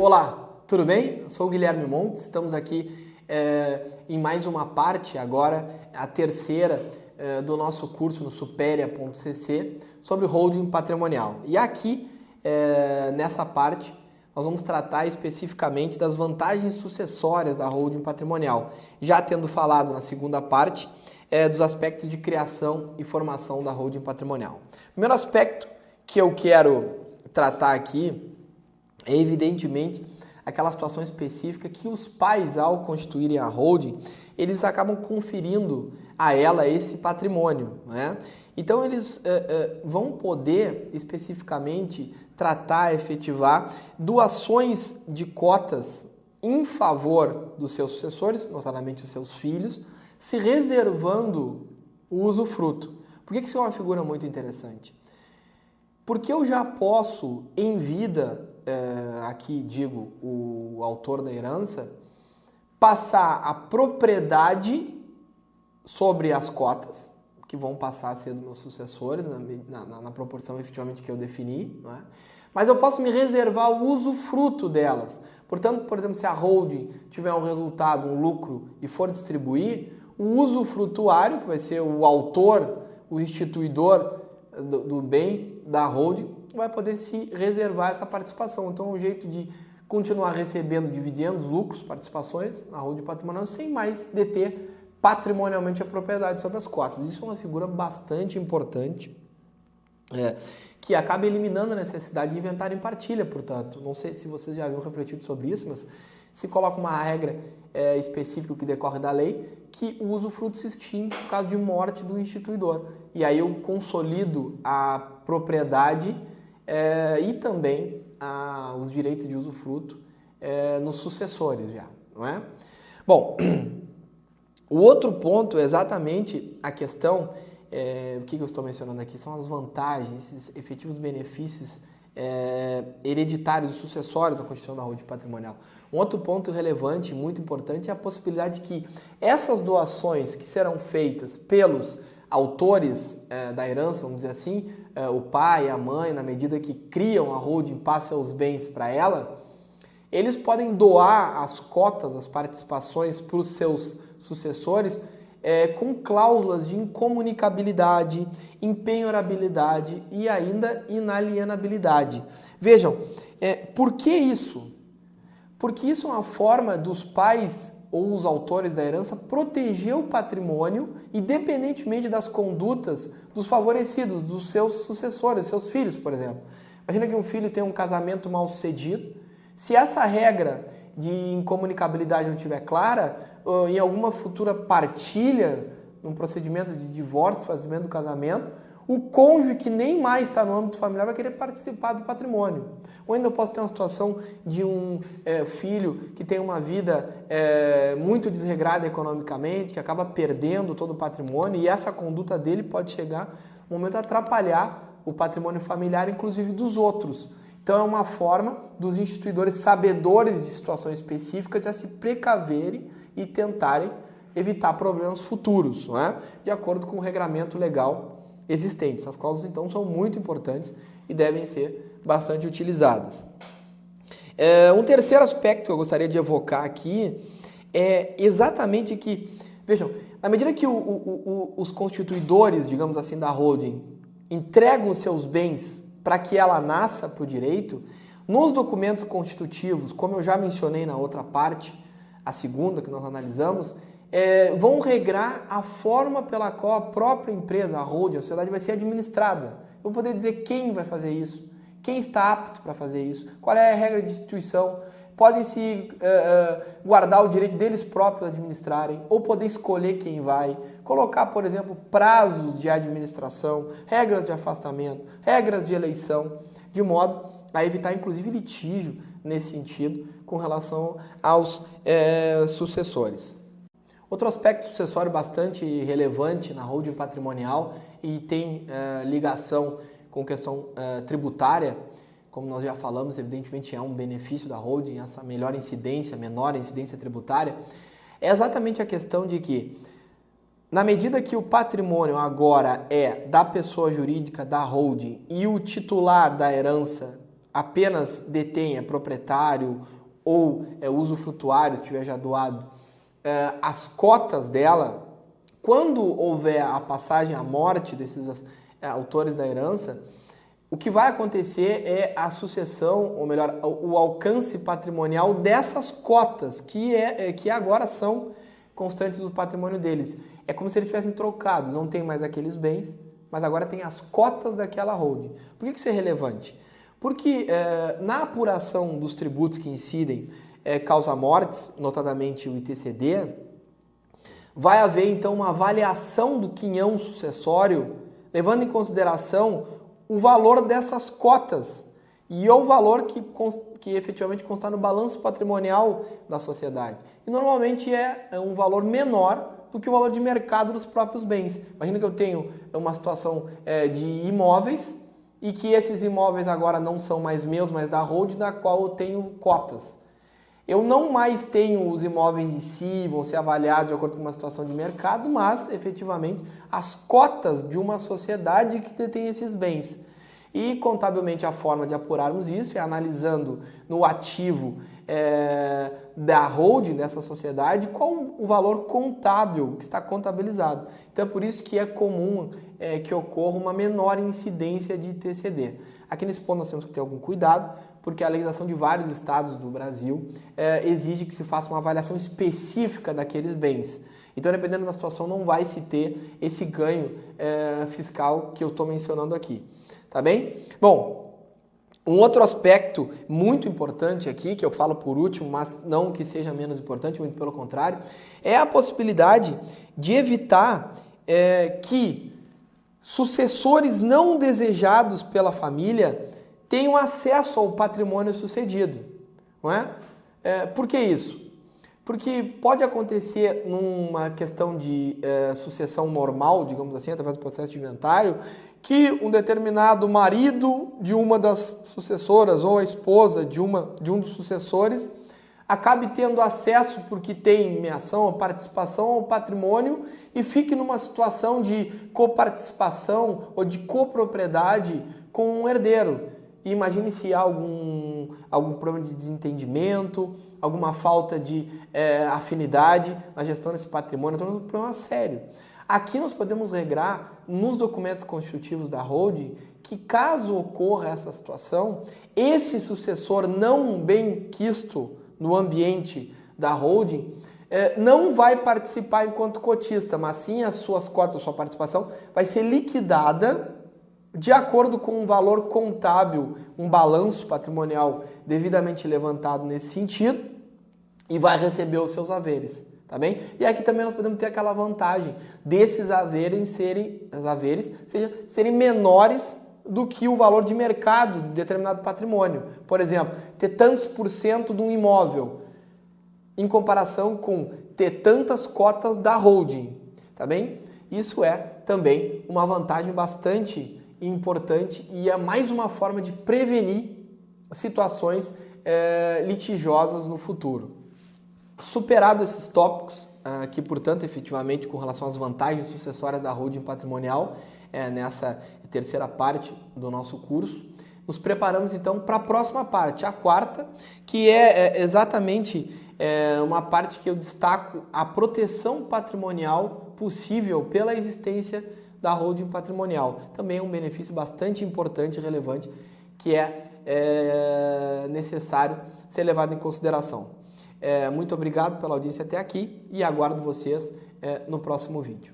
Olá, tudo bem? Eu sou o Guilherme Montes, estamos aqui em mais uma parte, agora a terceira do nosso curso no Superia.cc sobre holding patrimonial. E aqui, nessa parte, nós vamos tratar especificamente das vantagens sucessórias da holding patrimonial, já tendo falado na segunda parte dos aspectos de criação e formação da holding patrimonial. O primeiro aspecto que eu quero tratar aqui é, evidentemente, aquela situação específica que os pais, ao constituírem a holding, eles acabam conferindo a ela esse patrimônio, né? Então, eles vão poder, especificamente, tratar, efetivar doações de cotas em favor dos seus sucessores, notadamente os seus filhos, se reservando o usufruto. Por que isso é uma figura muito interessante? Porque eu já posso, em vida, aqui digo o autor da herança, passar a propriedade sobre as cotas, que vão passar a ser dos meus sucessores, na proporção efetivamente que eu defini, não é? Mas eu posso me reservar o usufruto delas. Portanto, por exemplo, se a holding tiver um resultado, um lucro, e for distribuir, o usufrutuário, que vai ser o autor, o instituidor do bem da holding, vai poder se reservar essa participação. Então, é um jeito de continuar recebendo dividendos, lucros, participações na holding patrimonial, sem mais deter patrimonialmente a propriedade sobre as cotas. Isso é uma figura bastante importante, que acaba eliminando a necessidade de inventário em partilha, portanto. Não sei se vocês já haviam refletido sobre isso, mas se coloca uma regra específica que decorre da lei, que o usufruto se extingue no caso de morte do instituidor. E aí eu consolido a propriedade e também os direitos de usufruto nos sucessores já, não é? Bom, o outro ponto é exatamente a questão, o que eu estou mencionando aqui, são as vantagens, esses efetivos benefícios hereditários e sucessórios da constituição da holding patrimonial. Um outro ponto relevante, muito importante, é a possibilidade que essas doações que serão feitas pelos autores da herança, vamos dizer assim, o pai, a mãe, na medida que criam a holding, passam os bens para ela, eles podem doar as cotas, as participações para os seus sucessores com cláusulas de incomunicabilidade, impenhorabilidade e ainda inalienabilidade. Vejam, por que isso? Porque isso é uma forma dos pais ou os autores da herança proteger o patrimônio, independentemente das condutas dos favorecidos, dos seus sucessores, seus filhos, por exemplo. Imagina que um filho tem um casamento mal sucedido. Se essa regra de incomunicabilidade não estiver clara, em alguma futura partilha, num procedimento de divórcio, fazimento do casamento, o cônjuge que nem mais está no âmbito familiar vai querer participar do patrimônio. Ou ainda eu posso ter uma situação de um filho que tem uma vida muito desregrada economicamente, que acaba perdendo todo o patrimônio, e essa conduta dele pode chegar no momento a atrapalhar o patrimônio familiar, inclusive dos outros. Então é uma forma dos instituidores sabedores de situações específicas a se precaverem e tentarem evitar problemas futuros, não é? De acordo com o regramento legal existente. Essas cláusulas, então, são muito importantes e devem ser bastante utilizadas. Um terceiro aspecto que eu gostaria de evocar aqui é exatamente que, vejam, na medida que os constituidores, digamos assim, da holding entregam os seus bens para que ela nasça para o direito, nos documentos constitutivos, como eu já mencionei na outra parte, a segunda que nós analisamos, vão regrar a forma pela qual a própria empresa, a holding, a sociedade vai ser administrada. Eu vou poder dizer quem vai fazer isso, quem está apto para fazer isso, qual é a regra de instituição, podem se guardar o direito deles próprios administrarem, ou poder escolher quem vai, colocar, por exemplo, prazos de administração, regras de afastamento, regras de eleição, de modo a evitar, inclusive, litígio nesse sentido com relação aos sucessores. Outro aspecto sucessório bastante relevante na holding patrimonial e tem ligação com questão tributária, como nós já falamos, evidentemente é um benefício da holding, essa menor incidência tributária, é exatamente a questão de que, na medida que o patrimônio agora é da pessoa jurídica da holding e o titular da herança apenas detém, é proprietário ou é usufrutuário, se tiver já doado, as cotas dela, quando houver a passagem à morte desses autores da herança, o que vai acontecer é a sucessão, ou melhor, o alcance patrimonial dessas cotas, que agora são constantes do patrimônio deles. É como se eles tivessem trocado, não tem mais aqueles bens, mas agora tem as cotas daquela holding. Por que isso é relevante? Porque na apuração dos tributos que incidem causa-mortes, notadamente o ITCD, vai haver então uma avaliação do quinhão sucessório, levando em consideração o valor dessas cotas e o valor que efetivamente consta no balanço patrimonial da sociedade. E normalmente é um valor menor do que o valor de mercado dos próprios bens. Imagina que eu tenho uma situação de imóveis e que esses imóveis agora não são mais meus, mas da holding, na qual eu tenho cotas. Eu não mais tenho os imóveis em si, vão ser avaliados de acordo com uma situação de mercado, mas, efetivamente, as cotas de uma sociedade que detém esses bens. E, contabilmente, a forma de apurarmos isso é analisando no ativo da holding, dessa sociedade, qual o valor contábil que está contabilizado. Então, é por isso que é comum que ocorra uma menor incidência de ITCD. Aqui nesse ponto nós temos que ter algum cuidado, porque a legislação de vários estados do Brasil exige que se faça uma avaliação específica daqueles bens. Então, dependendo da situação, não vai se ter esse ganho fiscal que eu estou mencionando aqui. Tá bem? Bom, um outro aspecto muito importante aqui, que eu falo por último, mas não que seja menos importante, muito pelo contrário, é a possibilidade de evitar que sucessores não desejados pela família tenham acesso ao patrimônio sucedido. Não é? Por que isso? Porque pode acontecer numa questão de sucessão normal, digamos assim, através do processo de inventário, que um determinado marido de uma das sucessoras ou a esposa de um dos sucessores acabe tendo acesso porque tem meação ou participação ao patrimônio e fique numa situação de coparticipação ou de copropriedade com um herdeiro. E imagine se há algum problema de desentendimento, alguma falta de afinidade na gestão desse patrimônio, então é um problema sério. Aqui nós podemos regrar nos documentos constitutivos da holding que, caso ocorra essa situação, esse sucessor não bem quisto no ambiente da holding não vai participar enquanto cotista, mas sim as suas cotas, a sua participação vai ser liquidada de acordo com um valor contábil, um balanço patrimonial devidamente levantado nesse sentido e vai receber os seus haveres. Tá bem? E aqui também nós podemos ter aquela vantagem desses haveres serem menores do que o valor de mercado de determinado patrimônio. Por exemplo, ter tantos por cento de um imóvel em comparação com ter tantas cotas da holding. Tá bem? Isso é também uma vantagem bastante importante e é mais uma forma de prevenir situações litigiosas no futuro. Superado esses tópicos, que portanto, efetivamente, com relação às vantagens sucessórias da holding patrimonial, nessa terceira parte do nosso curso, nos preparamos então para a próxima parte, a quarta, que é exatamente uma parte que eu destaco a proteção patrimonial possível pela existência da holding patrimonial. Também é um benefício bastante importante e relevante que é necessário ser levado em consideração. Muito obrigado pela audiência até aqui e aguardo vocês no próximo vídeo.